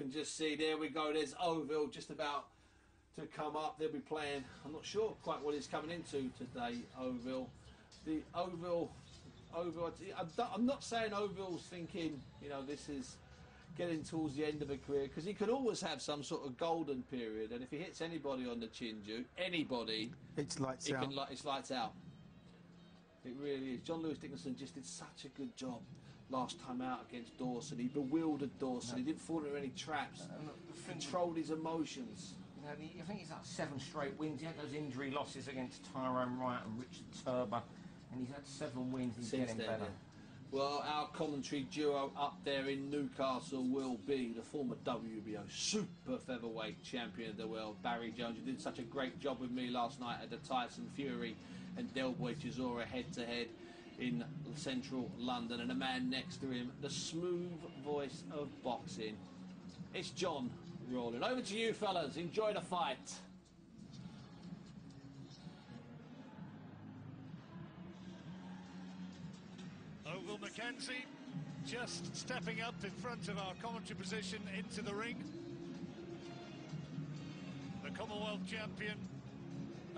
can just see, there we go, there's Ovill just about to come up. They'll be playing, I'm not sure quite what he's coming into today, Ovill. The Ovill, I'm not saying Ovill's thinking, you know, this is getting towards the end of a career, because he could always have some sort of golden period, and if he hits anybody on the chin, Duke, anybody, it's lights out. It's lights out. It really is. John Lewis Dickinson just did such a good job last time out against Dawson. He bewildered Dawson. He didn't fall into any traps. Controlled his emotions. You know, I think he's had 7 straight wins. He had those injury losses against Tyrone Wright and Richard Turber, and he's had 7 wins. He's getting better. Yeah. Well, our commentary duo up there in Newcastle will be the former WBO super featherweight champion of the world, Barry Jones, who did such a great job with me last night at the Tyson Fury and Del Boy Chisora head-to-head in central London. And the man next to him, the smooth voice of boxing, it's John Rawlin. Over to you, fellas. Enjoy the fight. Ovill McKenzie just stepping up in front of our commentary position into the ring. The Commonwealth champion,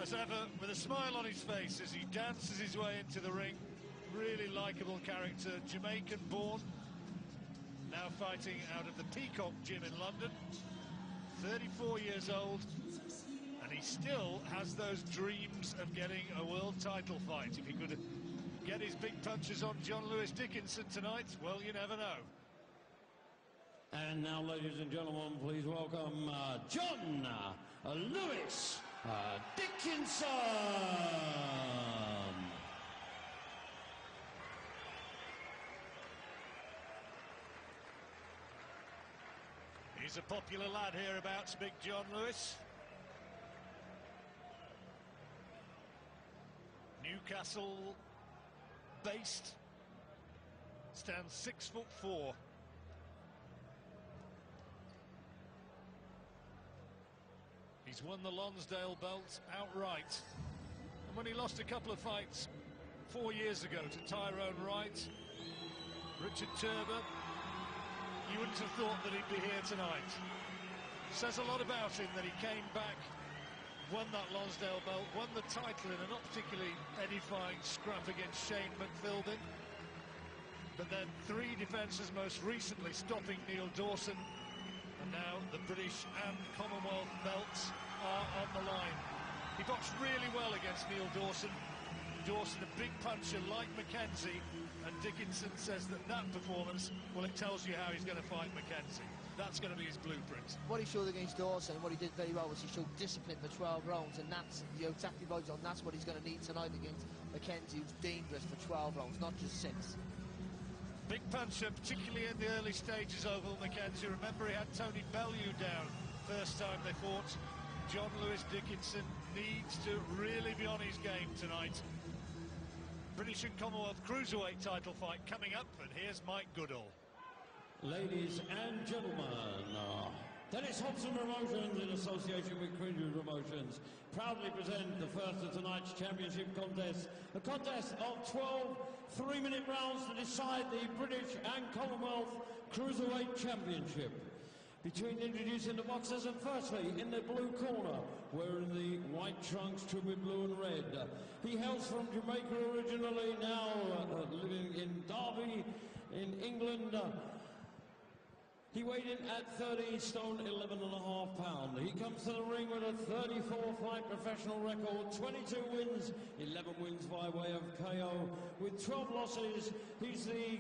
as ever, with a smile on his face as he dances his way into the ring. Really likeable character, Jamaican born, now fighting out of the Peacock Gym in London. 34 years old, and he still has those dreams of getting a world title fight. If he could get his big punches on John Lewis Dickinson tonight, well, you never know. And now, ladies and gentlemen, please welcome John Lewis Dickinson. He's a popular lad hereabouts, Big John Lewis. Newcastle based, stands 6'4". He's won the Lonsdale belt outright, and when he lost a couple of fights 4 years ago to Tyrone Wright, Richard Turber, you wouldn't have thought that he'd be here tonight. Says a lot about him that he came back, won that Lonsdale belt, won the title in a not particularly edifying scrap against Shane McPhilbin, but then 3 defences, most recently stopping Neil Dawson, and now the British and Commonwealth belts are on the line. He boxed really well against Neil Dawson. Dawson, a big puncher like McKenzie, and Dickinson says that performance, well, it tells you how he's going to fight McKenzie. That's going to be his blueprint. What he showed against Dawson, and what he did very well, was he showed discipline for 12 rounds, and that's, you're exactly right, John, that's what he's going to need tonight against McKenzie, who's dangerous for 12 rounds, not just 6. Big puncher, particularly in the early stages, Ovill McKenzie. Remember, he had Tony Bellew down first time they fought. John Lewis Dickinson needs to really be on his game tonight. British and Commonwealth Cruiserweight title fight coming up, and here's Mike Goodall. Ladies and gentlemen, Dennis Hobson Promotions, in association with Cringe Promotions, proudly present the first of tonight's championship contest. A contest of 12 3-minute rounds to decide the British and Commonwealth Cruiserweight Championship. Between introducing the boxers, and firstly, in the blue corner, wearing the white trunks trimmed with blue and red. He hails from Jamaica originally, now living in Derby, in England. He weighed in at 30 stone 11.5 pounds. He comes to the ring with a 34-fight professional record, 22 wins, 11 wins by way of KO, with 12 losses. He's the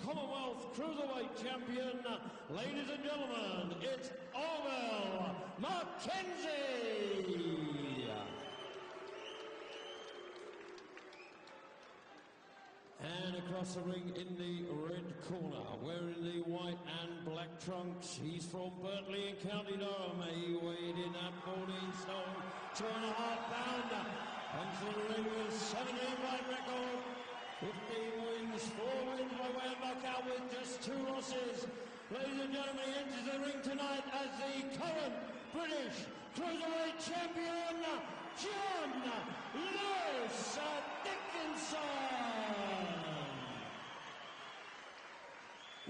Commonwealth Cruiserweight champion. Ladies and gentlemen, it's Ovill McKenzie. And across the ring in the red corner, wearing the white and black trunks, he's from Burtley in County Durham. He weighed in at 14 stone, 2.5 pounds. Comes to the ring with 17-fight record, 15 wins, 4 wins by way of knockout with just 2 losses. Ladies and gentlemen, he enters the ring tonight as the current British Cruiserweight champion, John Lewis Dickinson.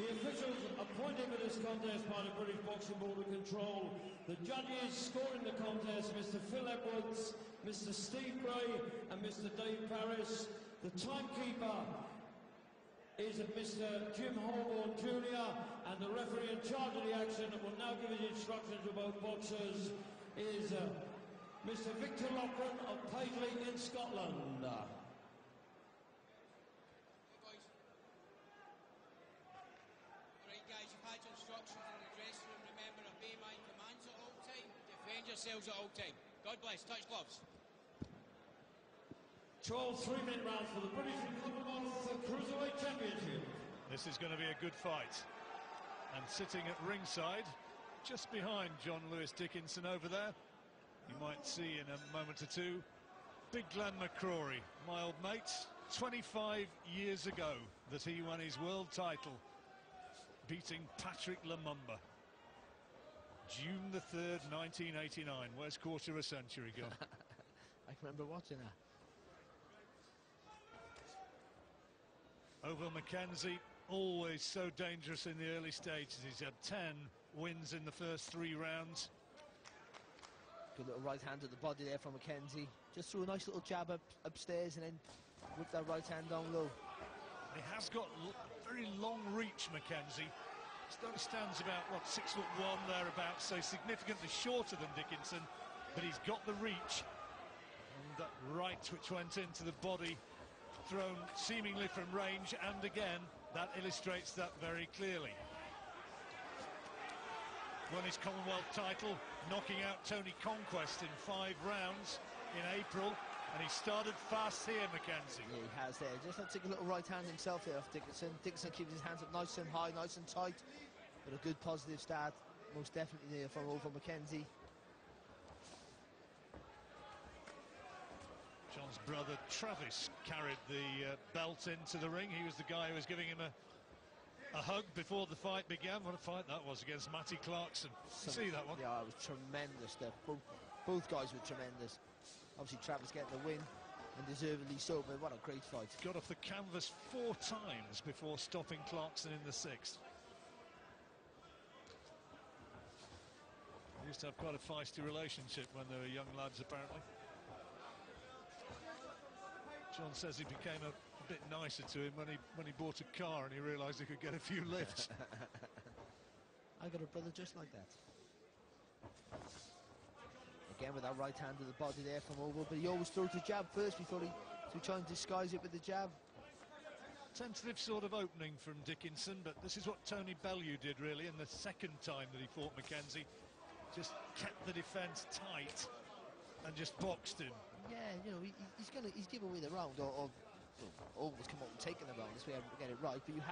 The officials appointed for this contest by the British Boxing Board of Control. The judges scoring the contest, Mr. Phil Edwards, Mr. Steve Gray and Mr. Dave Parris. The timekeeper is Mr. Jim Holborn Jr. and the referee in charge of the action that will now give his instructions to both boxers is Mr. Victor Loughran of Paisley in Scotland. Yourselves at all time. God bless. Touch gloves. 12 3-minute rounds for the British and Commonwealth Cruiserweight Championship. This is going to be a good fight. And sitting at ringside, just behind John Lewis Dickinson over there, you might see in a moment or two, Big Glenn McCrory, my old mate, 25 years ago that he won his world title, beating Patrick Lumumba. June the 3rd, 1989. Where's quarter of a century gone? I remember watching that. Ovill McKenzie, always so dangerous in the early stages. He's had 10 wins in the first 3 rounds. Good little right hand at the body there from McKenzie. Just threw a nice little jab upstairs and then whipped that right hand down low. He has got very long reach, McKenzie. Stands about, what, 6'1" thereabouts, so significantly shorter than Dickinson, but he's got the reach. And that right which went into the body, thrown seemingly from range, and again, that illustrates that very clearly. Won his Commonwealth title, knocking out Tony Conquest in 5 rounds in April, and he started fast here, McKenzie. Yeah, he has there. Just had to take a little right hand himself there off Dickinson. Dickinson keeps his hands up nice and high, nice and tight. But a good positive start, most definitely there from Ovill McKenzie. John's brother Travis carried the belt into the ring. He was the guy who was giving him a hug before the fight began. What a fight that was against Matty Clarkson. See that one? Yeah, it was tremendous. Both guys were tremendous. Obviously Travis getting the win, and deservedly so, but what a great fight. Got off the canvas 4 times before stopping Clarkson in the 6th. They used to have quite a feisty relationship when they were young lads, apparently. John says he became a bit nicer to him when he bought a car and he realised he could get a few lifts. I got a brother just like that. Again with that right hand to the body there from Ovill, but he always throws the jab first before he try and disguise it with the jab. Tentative sort of opening from Dickinson, but this is what Tony Bellew did really in the second time that he fought McKenzie. Just kept the defence tight and just boxed him. Yeah, you know, he's given away the round or almost come up and taken the round. This way I get it right, but you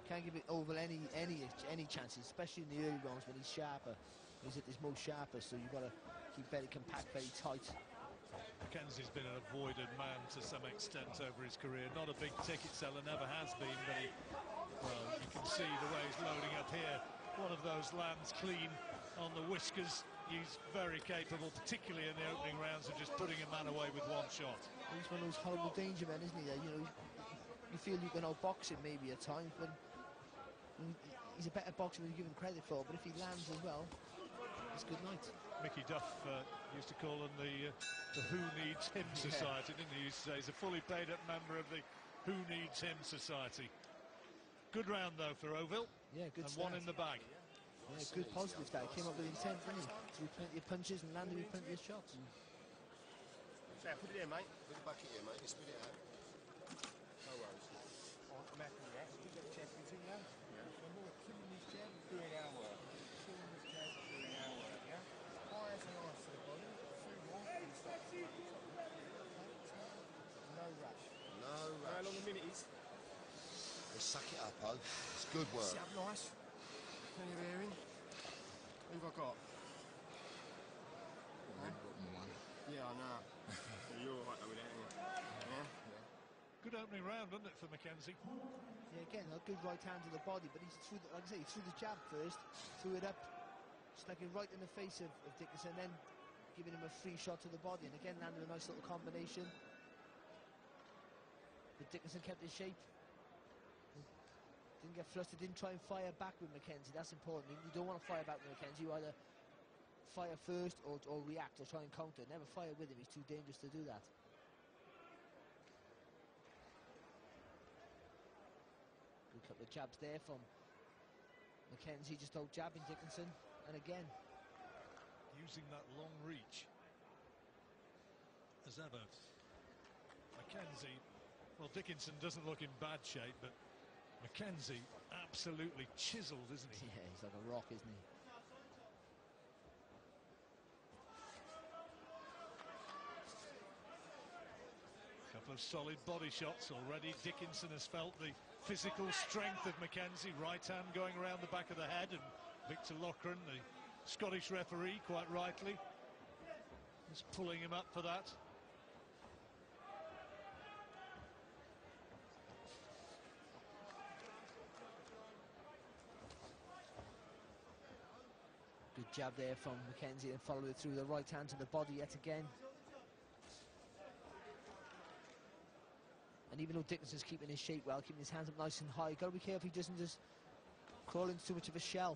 can't give it Ovill any chances, especially in the early rounds when he's sharper. He's at his most sharpest, so you've got to keep very compact, very tight. McKenzie's been an avoided man to some extent over his career. Not a big ticket seller, never has been, but well, you can see the way he's loading up here. One of those lands clean on the whiskers. He's very capable, particularly in the opening rounds, of just putting a man away with one shot. He's one of those horrible danger men, isn't he? You know, you feel you can outbox him maybe at times, but he's a better boxer than you give him credit for. But if he lands as well, it's good night. Mickey Duff used to call him the Who Needs Him Society, didn't he? He used to say he's a fully paid up member of the Who Needs Him Society. Good round though for Ovill. Yeah, good and start. one in the bag. Yeah, good positive start. Came up with intent, didn't he? Threw plenty of punches and landed with plenty of shots. So put it in, mate. Put the bucket here, mate. Just spit it out. No worries. I'm happy with that. We've got champions in now. Yeah. So we're killing these jabs, doing our work. Killing these jabs, doing our work, yeah? Fires and ice to the body. 3 more. And start to no rush. No rush. How long a minute is? Let's suck it up, oh. It's good work. Sit up nice. Plenty of air in. Who've I got? Yeah, I know. You're all right though with that, yeah? Good opening round, wasn't it, for McKenzie? Yeah, again, a good right hand to the body, but he's threw, like I say, he threw the jab first, threw it up, stuck it right in the face of Dickinson, then giving him a free shot to the body, and again landed a nice little combination. But Dickinson kept his shape. Didn't get flustered, didn't try and fire back with McKenzie. That's important. You don't want to fire back with McKenzie. You either fire first or react or try and counter. Never fire with him. He's too dangerous to do that. Good couple of jabs there from McKenzie, just out jabbing Dickinson. And again, using that long reach as ever. McKenzie, well, Dickinson doesn't look in bad shape, but McKenzie absolutely chiseled, isn't he? yeah, he's like a rock, isn't he? Couple of solid body shots already. Dickinson has felt the physical strength of McKenzie. Right hand going around the back of the head, and Victor Loughran, the Scottish referee, quite rightly, is pulling him up for that. Good jab there from McKenzie and followed it through the right hand to the body yet again. And even though Dickinson's keeping his shape well, keeping his hands up nice and high, you've got to be careful he doesn't just crawl into too much of a shell.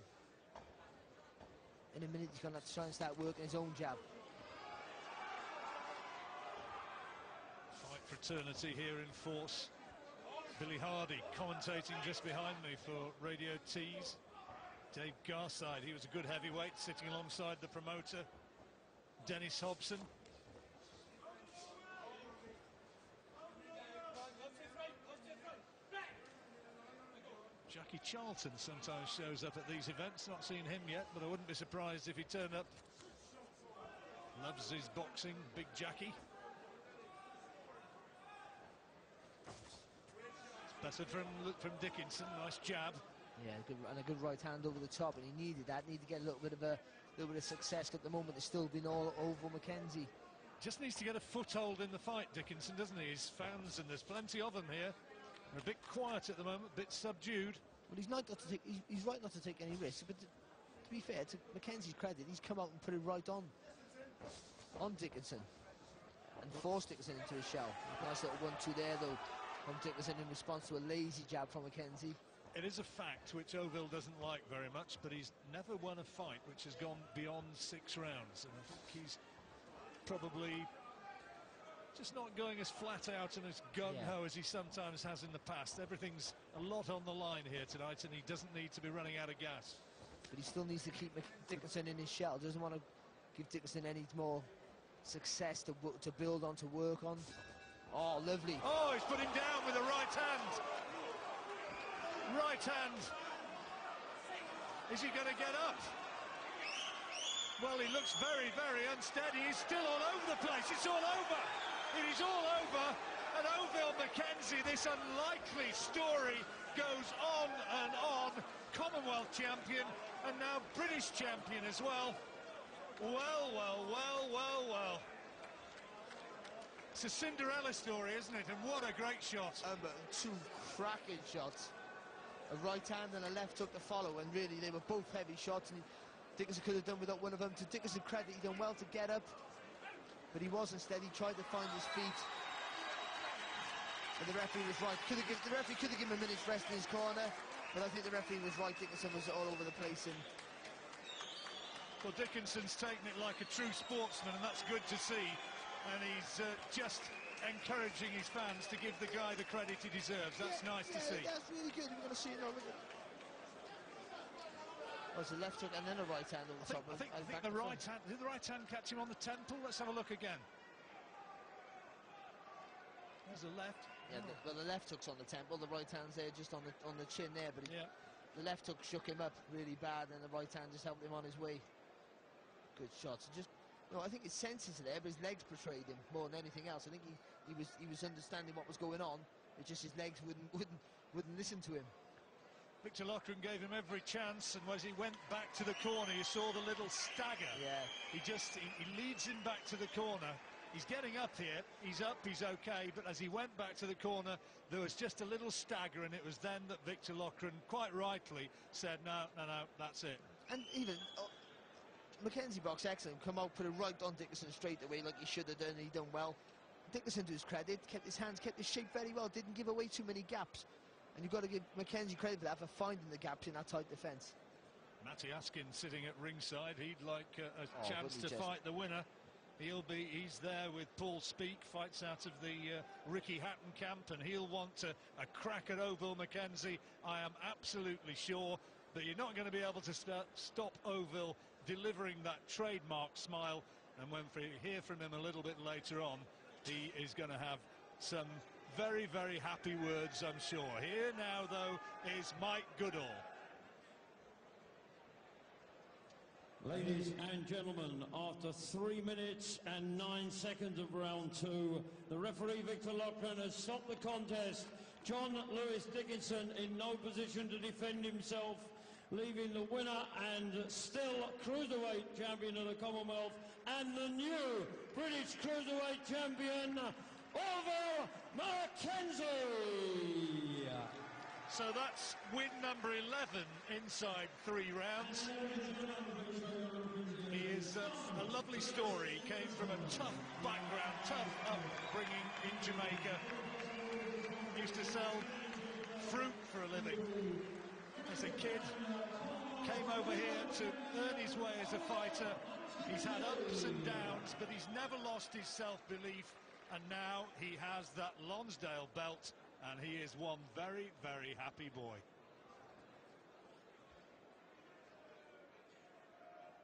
In a minute he's going to have to try and start working his own jab. Fight fraternity here in force. Billy Hardy commentating just behind me for Radio Tees. Dave Garside, he was a good heavyweight, sitting alongside the promoter, Dennis Hobson. Jackie Charlton sometimes shows up at these events. Not seen him yet, but I wouldn't be surprised if he turned up. Loves his boxing, Big Jackie. It's better from Dickinson. Nice jab. Yeah, and a good right hand over the top, and he needed that. Needed to get a little bit of success. At the moment, it's still been all over McKenzie. Just needs to get a foothold in the fight, Dickinson, doesn't he? His fans, and there's plenty of them here, are a bit quiet at the moment, a bit subdued. Well, he's not got to take. He's right not to take any risks. But to be fair, to McKenzie's credit, he's come out and put it right on Dickinson and forced Dickinson into a shell. Nice little 1-2 there, though, from Dickinson in response to a lazy jab from McKenzie. It is a fact which Ovill doesn't like very much, but he's never won a fight which has gone beyond 6 rounds, and I think he's probably just not going as flat out and as gung-ho as he sometimes has in the past. Everything's a lot on the line here tonight, and he doesn't need to be running out of gas. But he still needs to keep Dickinson in his shell. Doesn't want to give Dickinson any more success to build on, to work on. Oh, lovely. Oh, he's put him down with a right hand. Right hand. Is he going to get up? Well, he looks very, very unsteady. He's still all over the place. It's all over. It is all over. And Ovill McKenzie, this unlikely story goes on and on. Commonwealth champion and now British champion as well. Well, well, well, well, well. It's a Cinderella story, isn't it? And what a great shot. Two cracking shots. A right hand and a left hook to follow, and really they were both heavy shots, and Dickinson could have done without one of them. To Dickinson's credit, he done well to get up, but he wasn't steady. He tried to find his feet, and the referee was right. The referee could have given him a minute's rest in his corner, but I think the referee was right. Dickinson was all over the place. And well, Dickinson's taken it like a true sportsman, and that's good to see. And he's just encouraging his fans to give the guy the credit he deserves. That's nice to see. That's really good. We're going to see it now. Oh, it's a left hook and then a right hand on the top. I think the right hand. Did the right hand catch him on the temple? Let's have a look again. There's a left. Yeah, well, the left hook's on the temple. The right hand's there, just on the chin there. But the left hook shook him up really bad, and the right hand just helped him on his way. Good shots. Just. No, I think his senses are there, but his legs betrayed him more than anything else. I think he was understanding what was going on. It's just his legs wouldn't listen to him. Victor Loughran gave him every chance, and as he went back to the corner, you saw the little stagger. Yeah. He leads him back to the corner. He's getting up here. He's up. He's okay. But as he went back to the corner, there was just a little stagger, and it was then that Victor Loughran, quite rightly, said, "No, no, no, that's it." And even. McKenzie boxed excellent, come out, put it right on Dickinson straight away like he should have done, and he done well. Dickinson, to his credit, kept his hands, kept his shape very well, didn't give away too many gaps. And you've got to give McKenzie credit for that, for finding the gaps in that tight defence. Matty Askin sitting at ringside. He'd like a chance to just fight the winner. He's there with Paul Speak, fights out of the Ricky Hatton camp, and he'll want a crack at Ovill McKenzie, I am absolutely sure. But you're not going to be able to stop Ovill delivering that trademark smile, and when we hear from him a little bit later on, he is going to have some very, very happy words, I'm sure. Here now, though, is Mike Goodall. Ladies and gentlemen, after 3 minutes and 9 seconds of round 2, the referee Victor Loughran has stopped the contest. John Lewis Dickinson in no position to defend himself, leaving the winner and still cruiserweight champion of the Commonwealth and the new British cruiserweight champion, Ovill McKenzie. So that's win number 11 inside 3 rounds. He is a lovely story. He came from a tough background, tough upbringing in Jamaica. Used to sell fruit for a living as a kid. Came over here to earn his way as a fighter. He's had ups and downs, but he's never lost his self-belief. And now he has that Lonsdale belt, and he is one very, very happy boy.